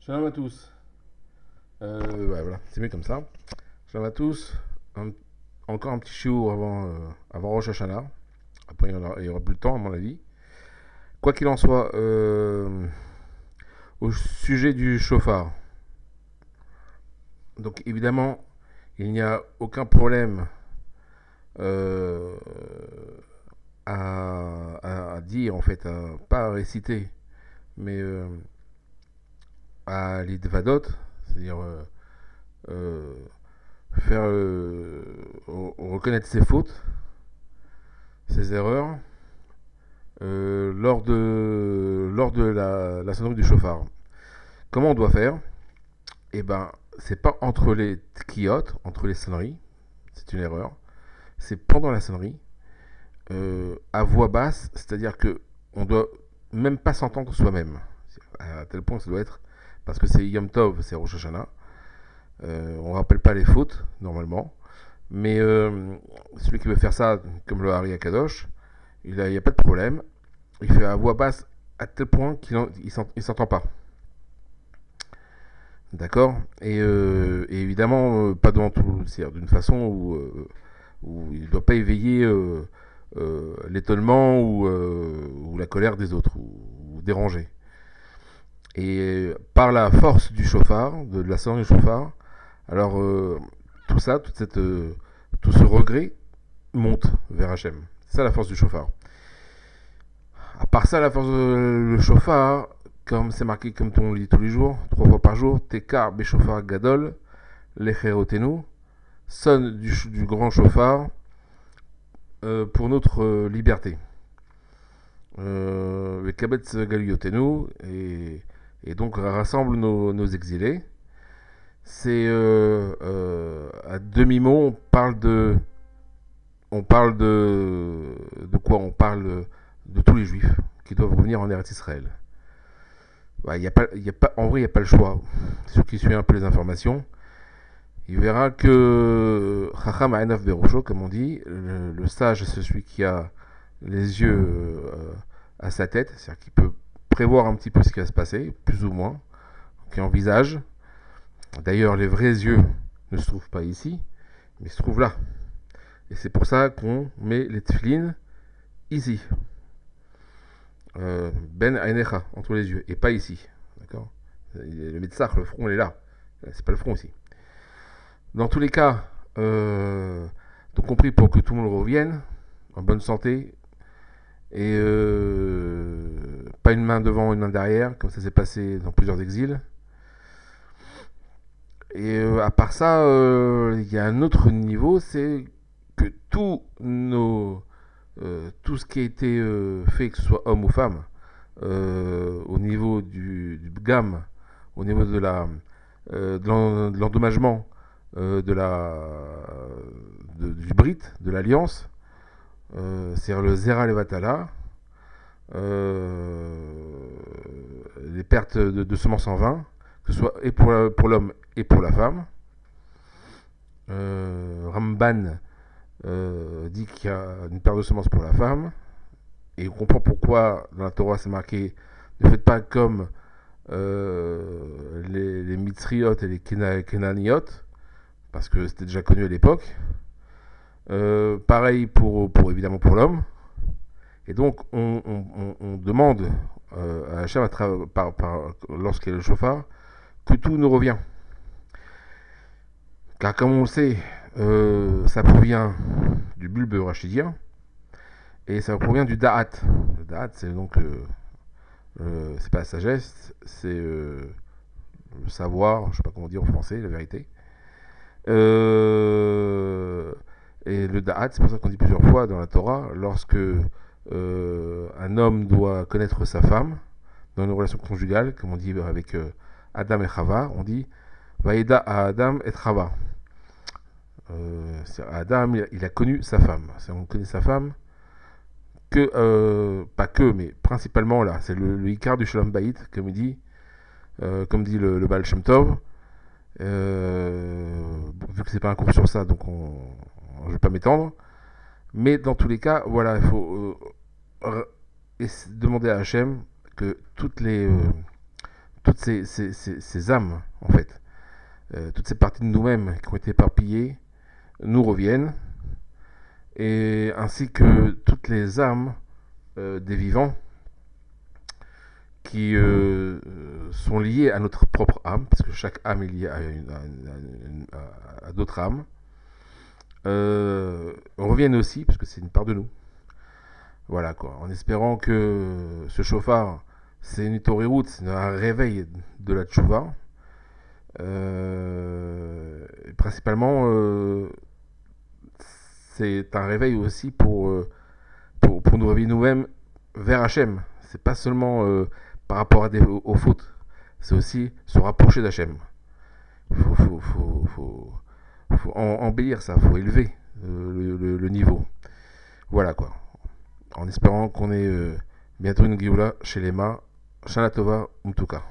Shalom à tous. Ouais, voilà, c'est mieux comme ça. Shalom à tous. Encore un petit chiot avant Rosh Hashanah. Après, il y aura plus le temps, à mon avis. Quoi qu'il en soit, au sujet du chauffard. Donc, évidemment, il n'y a aucun problème euh, à dire, en fait, pas à réciter, mais à l'idvadot, c'est-à-dire euh, faire reconnaître ses fautes, ses erreurs, lors de la sonnerie du chauffard. Comment on doit faire? Eh ben, c'est pas entre les tkiotes, entre les sonneries, c'est une erreur. C'est pendant la sonnerie, à voix basse, c'est-à-dire que on doit même pas s'entendre soi-même. À tel point que ça doit être, parce que c'est Yom Tov, c'est Rosh Hashanah. On rappelle pas les fautes normalement, mais celui qui veut faire ça, comme le Hari Akadosh, il n'y a pas de problème. Il fait à voix basse à tel point qu'il ne s'entend pas. D'accord. Et évidemment, pas devant tout, c'est-à-dire d'une façon où il ne doit pas éveiller l'étonnement ou la colère des autres, ou déranger. Et par la force du chauffard, de la sonnerie du chauffard, alors tout ça, tout ce regret monte vers Hachem. C'est ça la force du chauffard. À part ça, la force le chauffard, comme c'est marqué, comme on lit tous les jours, 3 fois par jour, Tekar Beshofar Gadol, Lecherotenu, sonne du grand chauffard pour notre liberté. Le Kabetz Galiotenu, et donc rassemble nos exilés. C'est à demi-mot, on parle de quoi? On parle de tous les juifs qui doivent revenir en Eretz Israël. Ouais, en vrai, il n'y a pas le choix. Ceux qui suivent un peu les informations, il verra que Chacham Ha'enav Berosho, comme on dit, le sage, c'est celui qui a les yeux à sa tête, c'est-à-dire qu'il peut prévoir un petit peu ce qui va se passer, plus ou moins, qui envisage. D'ailleurs, les vrais yeux ne se trouvent pas ici, mais se trouvent là. Et c'est pour ça qu'on met les tefilines ici. Ben Ainecha, entre les yeux, et pas ici. D'accord. Le médecin, le front, il est là. C'est pas le front ici. Dans tous les cas, donc compris pour que tout le monde revienne en bonne santé et pas une main devant, une main derrière, comme ça s'est passé dans plusieurs exils. Et à part ça, il y a un autre niveau, c'est que tout ce qui a été fait, que ce soit homme ou femme, au niveau du gamme, au niveau de l'endommagement, du Brit, de l'Alliance, c'est-à-dire le Zera Levatala, les pertes de semences en vin, que ce soit et pour l'homme et pour la femme. Ramban dit qu'il y a une perte de semences pour la femme, et on comprend pourquoi dans la Torah c'est marqué ne faites pas comme les Mitzriot et les Kenaniot, parce que c'était déjà connu à l'époque. Pareil pour évidemment pour l'homme. Et donc on demande à Hachem, lorsqu'il y a le chauffard, que tout nous revient. Car comme on le sait, ça provient du bulbe rachidien et ça provient du da'at. Le da'at, c'est donc c'est pas la sagesse, c'est le savoir, je sais pas comment dire en français, la vérité. Et le da'at, c'est pour ça qu'on dit plusieurs fois dans la Torah, lorsque un homme doit connaître sa femme dans une relation conjugale, comme on dit avec Adam et Chava, on dit Vaïda à Adam et Chava. Adam, il a connu sa femme. On connaît sa femme que, pas que, mais principalement là. C'est le Icar du Shalom Bayit, comme dit le Baal Shem Tov. Vu que c'est pas un cours sur ça, donc je ne vais pas m'étendre. Mais dans tous les cas, voilà, il faut demander à Hachem que toutes ces âmes, en fait, toutes ces parties de nous-mêmes qui ont été éparpillées, nous reviennent, et ainsi que toutes les âmes des vivants qui sont liées à notre propre âme, parce que chaque âme est liée à d'autres âmes, reviennent aussi, parce que c'est une part de nous. Voilà quoi, en espérant que ce chauffard, c'est une Itorirut, c'est un réveil de la Tchouva. Principalement, c'est un réveil aussi pour nous réveiller nous-mêmes vers Hachem. C'est pas seulement par rapport aux fautes, c'est aussi se rapprocher d'Hachem. Faut embellir ça, faut élever le niveau. Voilà quoi. En espérant qu'on ait bientôt une Géoula chez les Shana Tova Umtuka.